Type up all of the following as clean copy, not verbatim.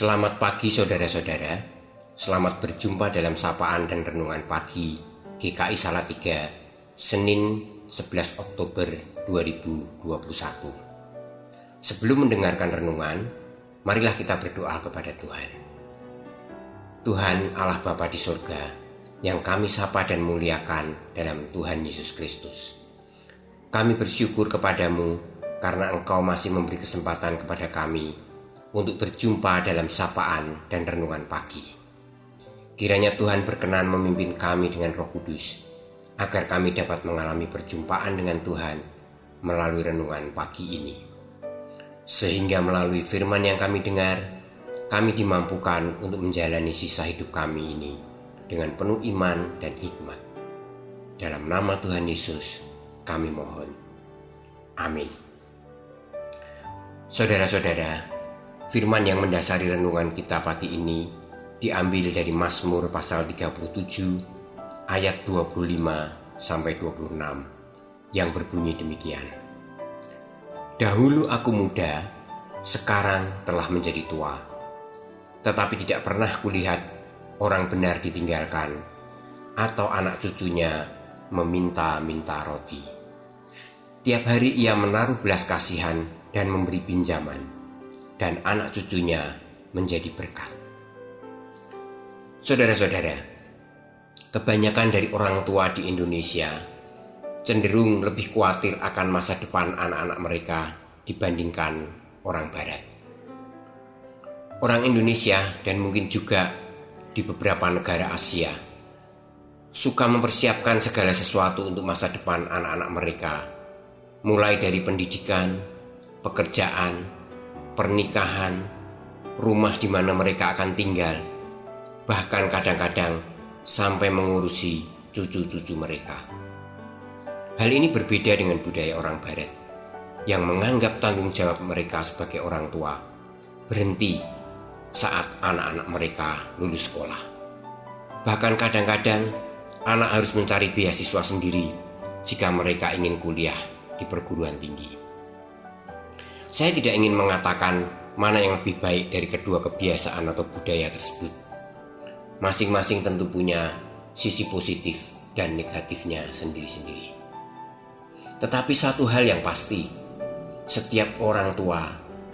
Selamat pagi saudara-saudara. Selamat berjumpa dalam sapaan dan renungan pagi GKI Salatiga, Senin 11 Oktober 2021. Sebelum mendengarkan renungan, marilah kita berdoa kepada Tuhan. Tuhan Allah Bapa di surga, yang kami sapa dan muliakan dalam Tuhan Yesus Kristus. Kami bersyukur kepadamu karena Engkau masih memberi kesempatan kepada kami untuk berjumpa dalam sapaan dan renungan pagi. Kiranya Tuhan berkenan memimpin kami dengan Roh Kudus, agar kami dapat mengalami perjumpaan dengan Tuhan melalui renungan pagi ini. Sehingga melalui firman yang kami dengar, kami dimampukan untuk menjalani sisa hidup kami ini dengan penuh iman dan hikmat. Dalam nama Tuhan Yesus, kami mohon. Amin. Saudara-saudara, firman yang mendasari renungan kita pagi ini diambil dari Mazmur pasal 37 ayat 25 sampai 26 yang berbunyi demikian. Dahulu aku muda, sekarang telah menjadi tua, tetapi tidak pernah kulihat orang benar ditinggalkan atau anak cucunya meminta-minta roti. Tiap hari ia menaruh belas kasihan dan memberi pinjaman, dan anak cucunya menjadi berkat. Saudara-saudara, kebanyakan dari orang tua di Indonesia cenderung lebih khawatir akan masa depan anak-anak mereka dibandingkan orang Barat. Orang Indonesia dan mungkin juga di beberapa negara Asia suka mempersiapkan segala sesuatu untuk masa depan anak-anak mereka, mulai dari pendidikan, pekerjaan, pernikahan, rumah di mana mereka akan tinggal, bahkan kadang-kadang sampai mengurusi cucu-cucu mereka. Hal ini berbeda dengan budaya orang Barat yang menganggap tanggung jawab mereka sebagai orang tua berhenti saat anak-anak mereka lulus sekolah. Bahkan kadang-kadang anak harus mencari beasiswa sendiri jika mereka ingin kuliah di perguruan tinggi. Saya tidak ingin mengatakan mana yang lebih baik dari kedua kebiasaan atau budaya tersebut. Masing-masing tentu punya sisi positif dan negatifnya sendiri-sendiri. Tetapi satu hal yang pasti, setiap orang tua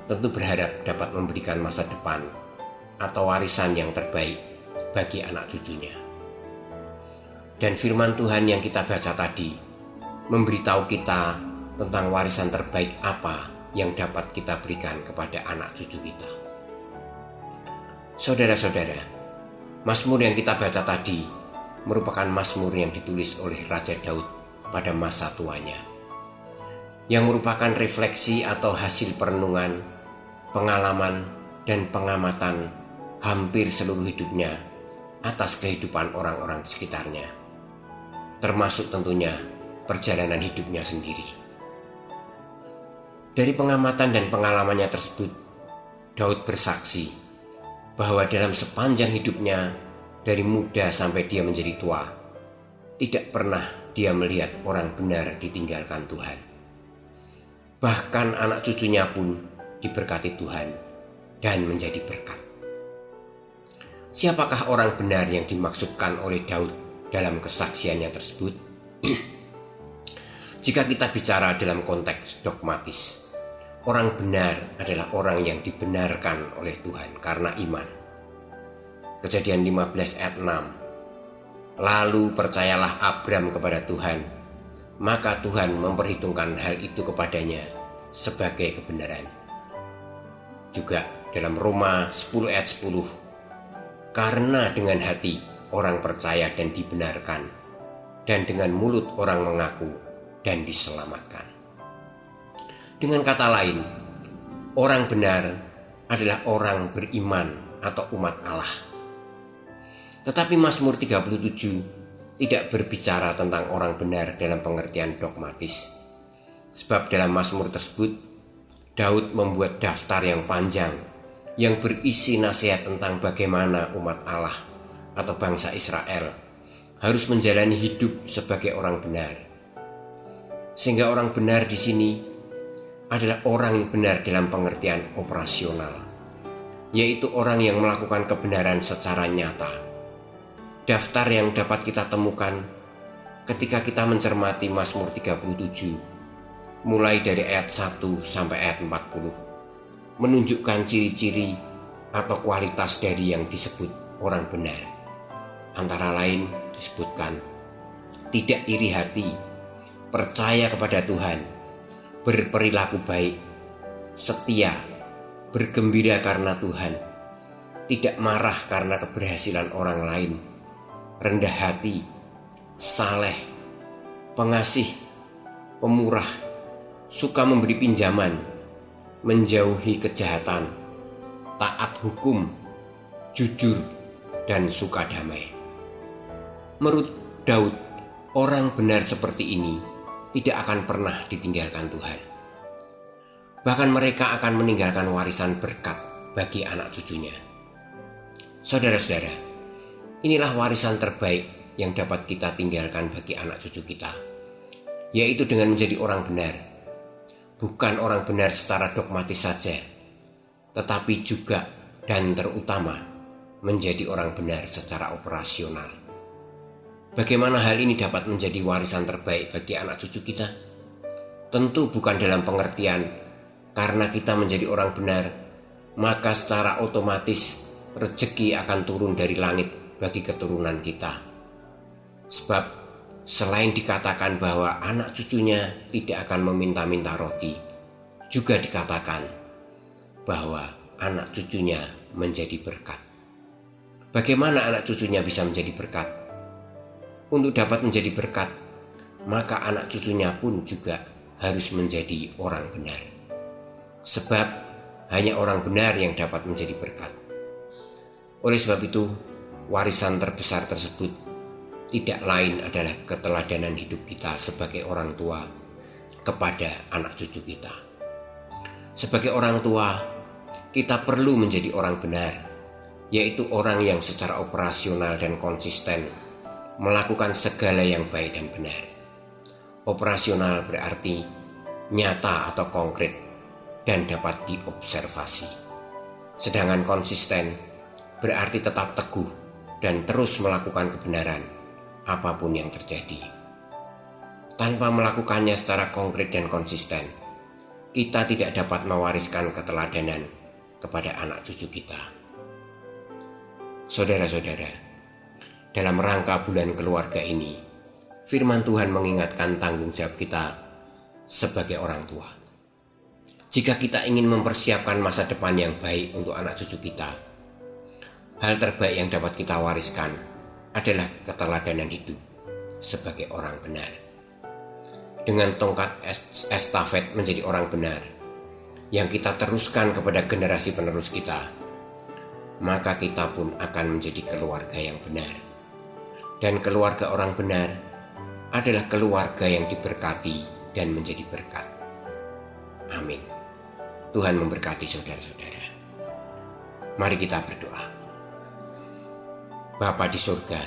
tentu berharap dapat memberikan masa depan atau warisan yang terbaik bagi anak cucunya. Dan firman Tuhan yang kita baca tadi memberitahu kita tentang warisan terbaik apa yang dapat kita berikan kepada anak cucu kita. Saudara-saudara, Mazmur yang kita baca tadi merupakan Mazmur yang ditulis oleh Raja Daud pada masa tuanya, yang merupakan refleksi atau hasil perenungan, pengalaman, dan pengamatan hampir seluruh hidupnya atas kehidupan orang-orang sekitarnya, termasuk tentunya perjalanan hidupnya sendiri. Dari pengamatan dan pengalamannya tersebut, Daud bersaksi bahwa dalam sepanjang hidupnya, dari muda sampai dia menjadi tua, tidak pernah dia melihat orang benar ditinggalkan Tuhan. Bahkan anak cucunya pun diberkati Tuhan dan menjadi berkat. Siapakah orang benar yang dimaksudkan oleh Daud dalam kesaksiannya tersebut? Jika kita bicara dalam konteks dogmatis, orang benar adalah orang yang dibenarkan oleh Tuhan karena iman. Kejadian 15 ayat 6. Lalu percayalah Abram kepada Tuhan, maka Tuhan memperhitungkan hal itu kepadanya sebagai kebenaran. Juga dalam Roma 10 ayat 10. Karena dengan hati orang percaya dan dibenarkan, dan dengan mulut orang mengaku dan diselamatkan. Dengan kata lain, orang benar adalah orang beriman atau umat Allah. Tetapi Mazmur 37 tidak berbicara tentang orang benar dalam pengertian dogmatis. Sebab dalam Mazmur tersebut, Daud membuat daftar yang panjang yang berisi nasihat tentang bagaimana umat Allah atau bangsa Israel harus menjalani hidup sebagai orang benar. Sehingga orang benar di sini adalah orang yang benar dalam pengertian operasional, yaitu orang yang melakukan kebenaran secara nyata. Daftar yang dapat kita temukan ketika kita mencermati Mazmur 37, mulai dari ayat 1 sampai ayat 40, menunjukkan ciri-ciri atau kualitas dari yang disebut orang benar. Antara lain disebutkan tidak iri hati, percaya kepada Tuhan, berperilaku baik, setia, bergembira karena Tuhan, tidak marah karena keberhasilan orang lain, rendah hati, saleh, pengasih, pemurah, suka memberi pinjaman, menjauhi kejahatan, taat hukum, jujur, dan suka damai. Menurut Daud, orang benar seperti ini tidak akan pernah ditinggalkan Tuhan. Bahkan mereka akan meninggalkan warisan berkat bagi anak cucunya. Saudara-saudara, inilah warisan terbaik yang dapat kita tinggalkan bagi anak cucu kita, yaitu dengan menjadi orang benar. Bukan orang benar secara dogmatis saja, tetapi juga dan terutama menjadi orang benar secara operasional. Bagaimana hal ini dapat menjadi warisan terbaik bagi anak cucu kita? Tentu bukan dalam pengertian karena kita menjadi orang benar, maka secara otomatis rezeki akan turun dari langit bagi keturunan kita. Sebab selain dikatakan bahwa anak cucunya tidak akan meminta-minta roti, juga dikatakan bahwa anak cucunya menjadi berkat. Bagaimana anak cucunya bisa menjadi berkat? Untuk dapat menjadi berkat, maka anak cucunya pun juga harus menjadi orang benar. Sebab hanya orang benar yang dapat menjadi berkat. Oleh sebab itu, warisan terbesar tersebut tidak lain adalah keteladanan hidup kita sebagai orang tua kepada anak cucu kita. Sebagai orang tua, kita perlu menjadi orang benar, yaitu orang yang secara operasional dan konsisten melakukan segala yang baik dan benar. Operasional berarti nyata atau konkret dan dapat diobservasi. Sedangkan konsisten berarti tetap teguh dan terus melakukan kebenaran apapun yang terjadi. Tanpa melakukannya secara konkret dan konsisten, kita tidak dapat mewariskan keteladanan kepada anak cucu kita. Saudara-saudara, dalam rangka bulan keluarga ini, firman Tuhan mengingatkan tanggung jawab kita sebagai orang tua. Jika kita ingin mempersiapkan masa depan yang baik untuk anak cucu kita, hal terbaik yang dapat kita wariskan adalah keteladanan hidup sebagai orang benar. Dengan tongkat estafet menjadi orang benar yang kita teruskan kepada generasi penerus kita, maka kita pun akan menjadi keluarga yang benar. Dan keluarga orang benar adalah keluarga yang diberkati dan menjadi berkat. Amin. Tuhan memberkati saudara-saudara. Mari kita berdoa. Bapa di surga,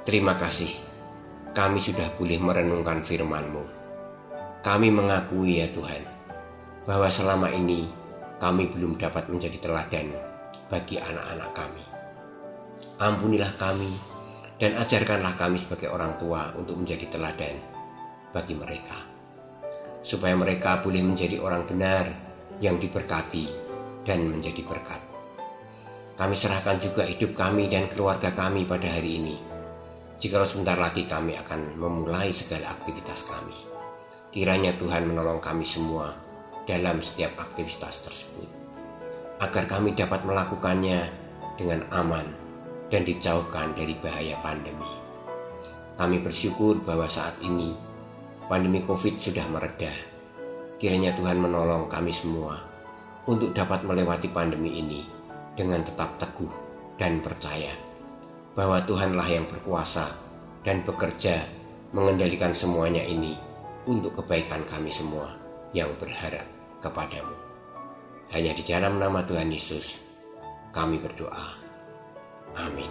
terima kasih kami sudah boleh merenungkan firman-Mu. Kami mengakui ya Tuhan, bahwa selama ini kami belum dapat menjadi teladan bagi anak-anak kami. Ampunilah kami dan ajarkanlah kami sebagai orang tua untuk menjadi teladan bagi mereka, supaya mereka boleh menjadi orang benar yang diberkati dan menjadi berkat. Kami serahkan juga hidup kami dan keluarga kami pada hari ini. Jikalau sebentar lagi kami akan memulai segala aktivitas kami, kiranya Tuhan menolong kami semua dalam setiap aktivitas tersebut, agar kami dapat melakukannya dengan aman dan dijauhkan dari bahaya pandemi. Kami bersyukur bahwa saat ini pandemi COVID sudah mereda. Kiranya Tuhan menolong kami semua untuk dapat melewati pandemi ini dengan tetap teguh dan percaya bahwa Tuhanlah yang berkuasa dan bekerja mengendalikan semuanya ini untuk kebaikan kami semua yang berharap kepadamu. Hanya di dalam nama Tuhan Yesus kami berdoa. Amin.